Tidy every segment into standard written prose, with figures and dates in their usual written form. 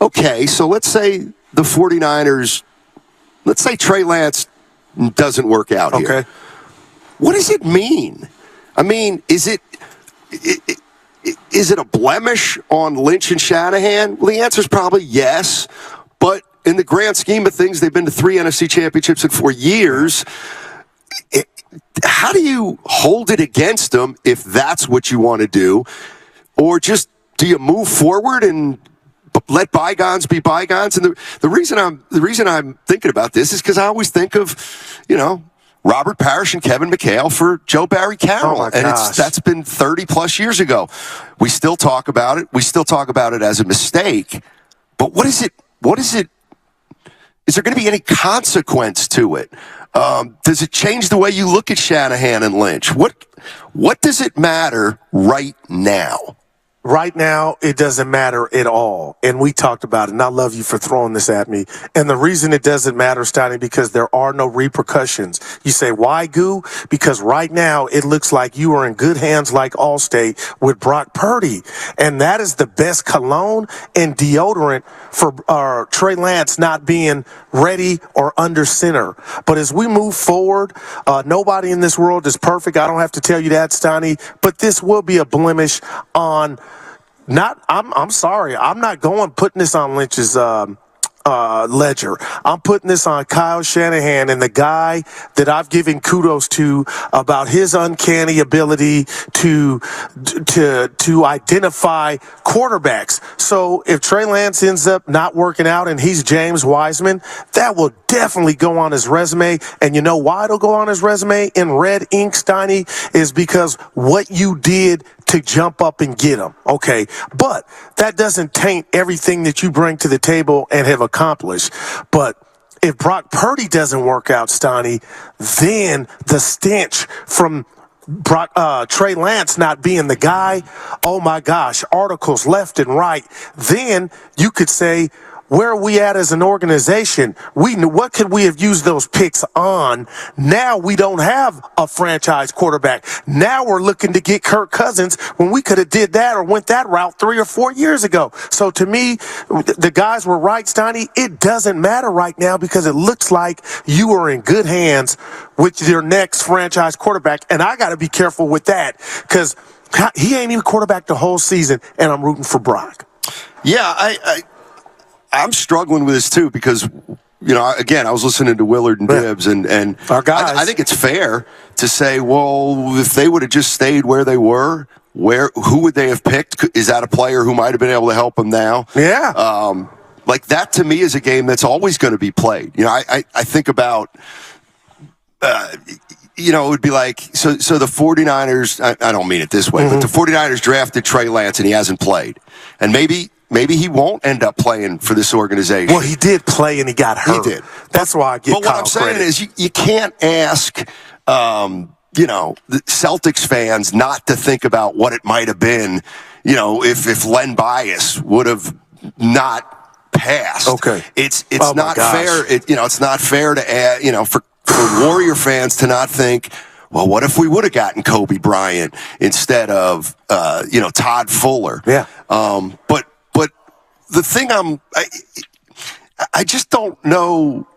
okay, so let's say the 49ers, let's say Trey Lance doesn't work out here. Okay. What does it mean? I mean, is it a blemish on Lynch and Shanahan? Well, the answer is probably yes. But in the grand scheme of things, they've been to 3 NFC championships in 4 years. How do you hold it against them if that's what you want to do? Or just do you move forward and let bygones be bygones? And the reason I'm thinking about this is because I always think of, Robert Parrish and Kevin McHale for Joe Barry Carroll. Oh, and that's been 30 plus years ago. We still talk about it. We still talk about it as a mistake. But what is it? Is there going to be any consequence to it? Does it change the way you look at Shanahan and Lynch? What does it matter right now? Right now, it doesn't matter at all. And we talked about it, and I love you for throwing this at me. And the reason it doesn't matter, Steiny, because there are no repercussions. You say, why, Goo? Because right now, it looks like you are in good hands like Allstate with Brock Purdy. And that is the best cologne and deodorant for Trey Lance not being ready or under center. But as we move forward, nobody in this world is perfect. I don't have to tell you that, Steiny. But this will be a blemish on... I'm sorry. I'm not putting this on Lynch's ledger. I'm putting this on Kyle Shanahan and the guy that I've given kudos to about his uncanny ability to identify quarterbacks. So if Trey Lance ends up not working out and he's James Wiseman, that will definitely go on his resume. And you know why it'll go on his resume in red ink, Steiny, is because what you did to jump up and get him. Okay. But that doesn't taint everything that you bring to the table and have accomplished. But if Brock Purdy doesn't work out, Steiny, then the stench from Trey Lance not being the guy, oh my gosh, articles left and right. Then you could say, where are we at as an organization? What could we have used those picks on? Now we don't have a franchise quarterback. Now we're looking to get Kirk Cousins when we could have did that or went that route 3 or 4 years ago. So to me, the guys were right, Steiny. It doesn't matter right now because it looks like you are in good hands with your next franchise quarterback. And I got to be careful with that because he ain't even quarterback the whole season, and I'm rooting for Brock. Yeah, I'm struggling with this too because, again, I was listening to Willard and Dibbs, and our guys. I think it's fair to say, well, if they would have just stayed where they were, who would they have picked? Is that a player who might have been able to help them now? Yeah. Like that to me is a game that's always going to be played. I think about, it would be like, so the 49ers, I don't mean it this way, but the 49ers drafted Trey Lance and he hasn't played. And maybe he won't end up playing for this organization. Well, he did play and he got hurt. He did. That's why I give Kyle But what I'm saying credit. is you can't ask, the Celtics fans not to think about what it might have been, if Len Bias would have not passed. Okay. It's not fair. It's not fair to add, for Warrior fans to not think, well, what if we would have gotten Kobe Bryant instead of, Todd Fuller? Yeah. But the thing I just don't know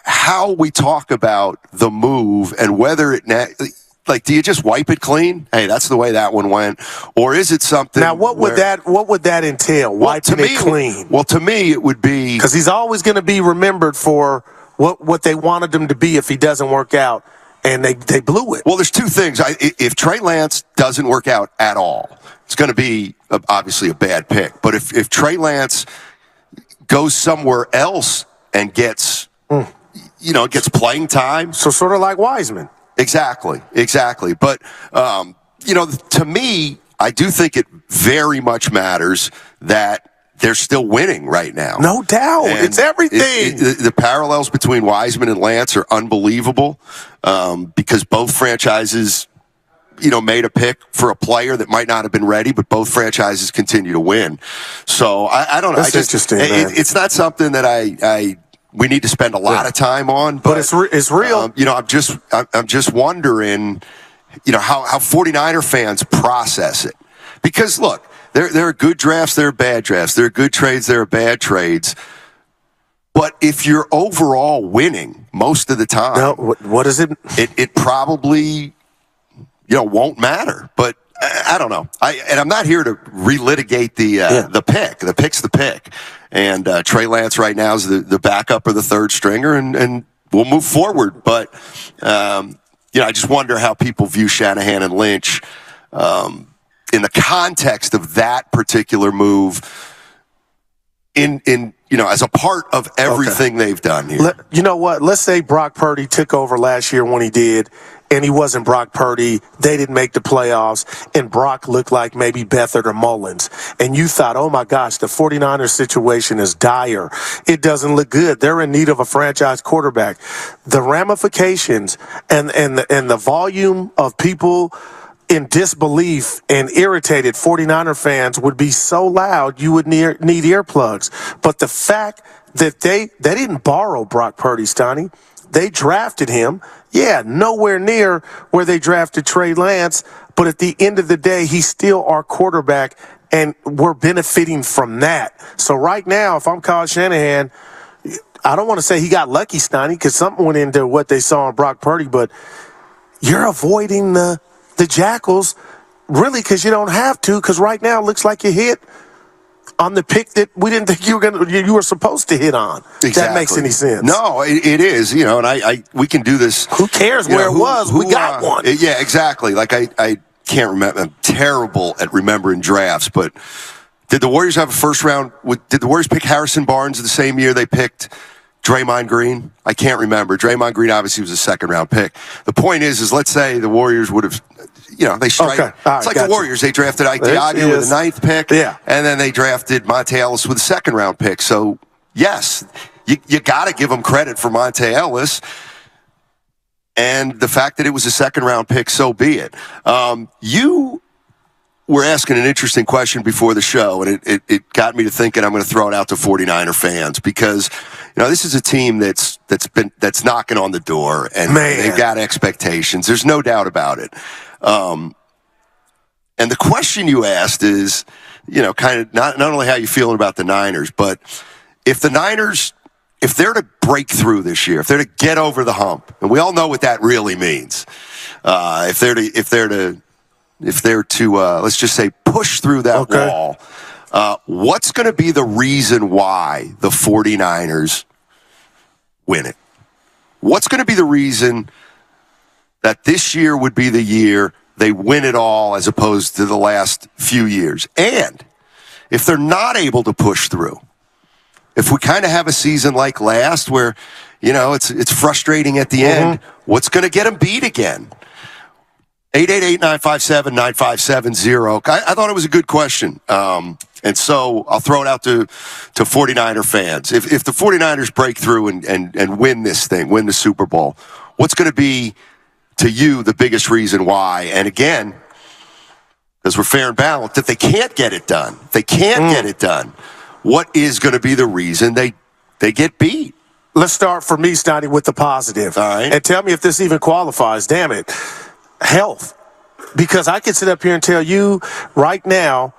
how we talk about the move and whether do you just wipe it clean? Hey, that's the way that one went, or is it something? Now, what would that entail? Wiping it clean? Well, to me, it would be because he's always going to be remembered for what they wanted him to be if he doesn't work out, and they blew it. Well, there's two things. If Trey Lance doesn't work out at all, it's going to be obviously a bad pick. But if Trey Lance goes somewhere else and gets playing time, so sort of like Wiseman. Exactly. But to me, I do think it very much matters that they're still winning right now. No doubt. And it's everything. The parallels between Wiseman and Lance are unbelievable because both franchises, made a pick for a player that might not have been ready, but both franchises continue to win. So I don't know. That's interesting, man. It's not something that we need to spend a lot of time on, but it's real. I'm just wondering, how 49er fans process it. Because look, There are good drafts, there are bad drafts. There are good trades, there are bad trades. But if you're overall winning most of the time, no, what is it? It probably won't matter. But I don't know. I'm not here to relitigate the pick. The pick's the pick. And Trey Lance right now is the backup or the third stringer, and we'll move forward. But I just wonder how people view Shanahan and Lynch in the context of that particular move. In as a part of everything they've done here. You know what? Let's say Brock Purdy took over last year when he did, and he wasn't Brock Purdy. They didn't make the playoffs, and Brock looked like maybe Beathard or Mullins. And you thought, oh, my gosh, the 49ers situation is dire. It doesn't look good. They're in need of a franchise quarterback. The ramifications and the volume of people in disbelief and irritated 49er fans would be so loud you would need earplugs. But the fact that they didn't borrow Brock Purdy, Steiny, they drafted him. Yeah, nowhere near where they drafted Trey Lance, but at the end of the day, he's still our quarterback, and we're benefiting from that. So right now, if I'm Kyle Shanahan, I don't want to say he got lucky, Steiny, because something went into what they saw in Brock Purdy, but you're avoiding the Jackals, really, because you don't have to, because right now it looks like you hit on the pick that we didn't think you were supposed to hit on. Exactly. If that makes any sense. No, it is, and we can do this. Who cares where it was? We got one. Yeah, exactly. Like I can't remember. I'm terrible at remembering drafts, but did the Warriors have a first round? Did the Warriors pick Harrison Barnes the same year they picked Draymond Green? I can't remember. Draymond Green obviously was a second round pick. The point is let's say the Warriors would have, they strike. Okay. Right, it's like the Warriors. They drafted Ike Diagne with the 9th pick, and then they drafted Monte Ellis with a second round pick. So, yes, you got to give them credit for Monte Ellis. And the fact that it was a second round pick, so be it. You were asking an interesting question before the show, and it got me to thinking I'm going to throw it out to 49er fans because this is a team that's knocking on the door, and they've got expectations. There's no doubt about it. And the question you asked is, kind of not only how you feeling about the Niners, but if the Niners, if they're to break through this year, if they're to get over the hump, and we all know what that really means, if they're to let's just say push through that wall, what's going to be the reason why the 49ers win it? What's going to be the reason that this year would be the year they win it all as opposed to the last few years? And if they're not able to push through, if we kind of have a season like last where, it's frustrating at the end, what's going to get them beat again? 888-957-9570. I thought it was a good question. And so I'll throw it out to 49er fans. If the 49ers break through and win this thing, win the Super Bowl, what's going to be, to you, the biggest reason why? And again, because we're fair and balanced, if they can't get it done, what is going to be the reason they get beat? Let's start for me, Steiny, with the positive. All right. And tell me if this even qualifies. Damn it. Health. Because I can sit up here and tell you right now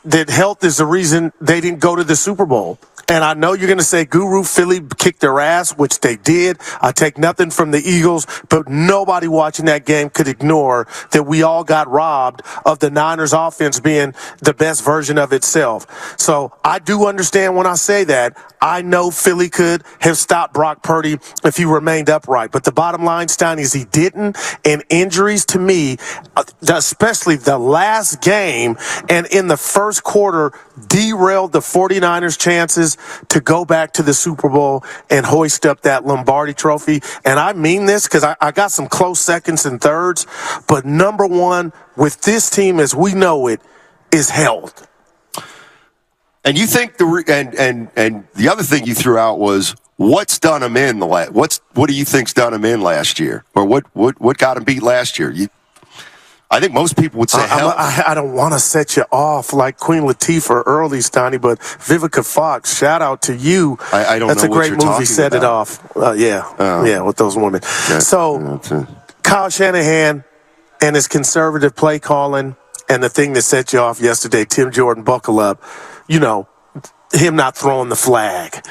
that health is the reason they didn't go to the Super Bowl. And I know you're going to say Guru, Philly kicked their ass, which they did. I take nothing from the Eagles, but nobody watching that game could ignore that we all got robbed of the Niners offense being the best version of itself. So I do understand when I say that. I know Philly could have stopped Brock Purdy if he remained upright. But the bottom line, Steiny, is he didn't. And injuries to me, especially the last game and in the first quarter, derailed the 49ers' chances to go back to the Super Bowl and hoist up that Lombardi trophy. And I mean this because I got some close seconds and thirds. But number one, with this team as we know it, is health. And you think and the other thing you threw out was what's done them in what do you think's done them in last year, or what got them beat last year? I think most people would say health. I don't want to set you off like Queen Latifah early, Steiny, but Vivica Fox, shout out to you. I don't That's know a great what you're movie. Set about. it off. Yeah, with those women. Okay. So Kyle Shanahan and his conservative play calling And the thing that set you off yesterday, Tim Jordan, buckle up, him not throwing the flag.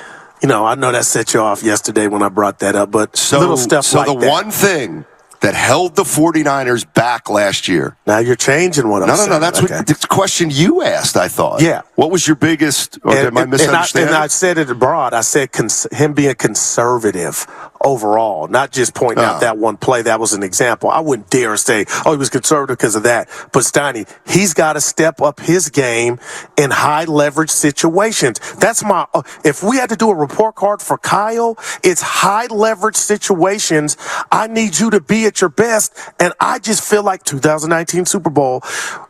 I know that set you off yesterday when I brought that up, but little stuff like that. So the one thing that held the 49ers back last year. Now you're changing what I'm saying. No, that's what the question you asked, I thought. Yeah. What was your biggest, or am I misunderstanding? And I said it abroad. I said him being conservative overall, not just pointing out that one play. That was an example. I wouldn't dare say, he was conservative because of that. But Steiny, he's got to step up his game in high leverage situations. That's if we had to do a report card for Kyle, it's high leverage situations. I need you to be at your best. And I just feel like 2019 Super Bowl,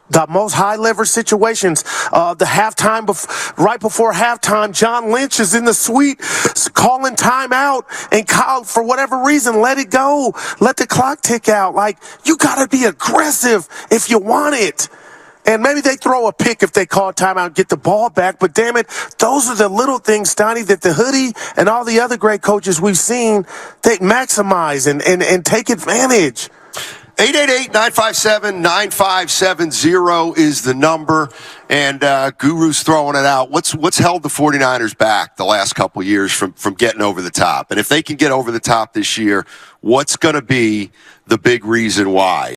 the most high leverage situations, the halftime, right before halftime, John Lynch is in the suite calling timeout, and Kyle, for whatever reason, let it go. Let the clock tick out. Like, you got to be aggressive if you want it. And maybe they throw a pick if they call timeout and get the ball back. But damn it, those are the little things, Steiny, that the hoodie and all the other great coaches we've seen, they maximize and take advantage. 888-957-9570 is the number, and Guru's throwing it out. What's held the 49ers back the last couple years from getting over the top? And if they can get over the top this year, what's going to be the big reason why?